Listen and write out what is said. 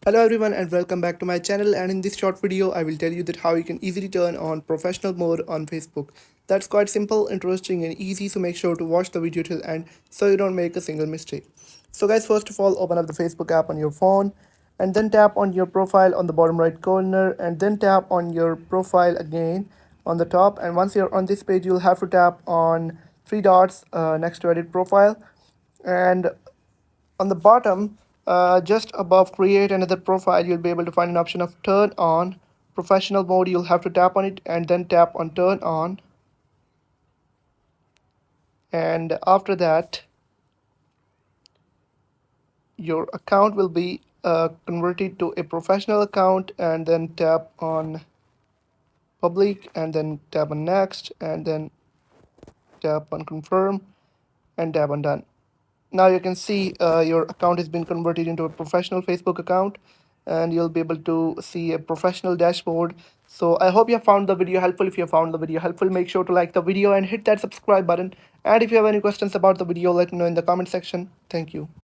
Hello everyone and welcome back to my channel, and in this short video I will tell you that how you can easily turn on professional mode on Facebook. That's quite simple, interesting and easy, so make sure to watch the video till end so you don't make a single mistake. So guys, first of all open up the Facebook app on your phone and then tap on your profile on the bottom right corner and then tap on your profile again on the top, and once you're on this page you'll have to tap on three dots next to edit profile, and on the bottom, just above create another profile, you'll be able to find an option of turn on professional mode. You'll have to tap on it and then tap on turn on. And after that, your account will be converted to a professional account, and then tap on public and then tap on next and then tap on confirm and tap on done. Now you can see your account has been converted into a professional Facebook account, and you'll be able to see a professional dashboard. So I hope you have found the video helpful. If you have found the video helpful, make sure to like the video and hit that subscribe button. And if you have any questions about the video, let me know in the comment section. Thank you.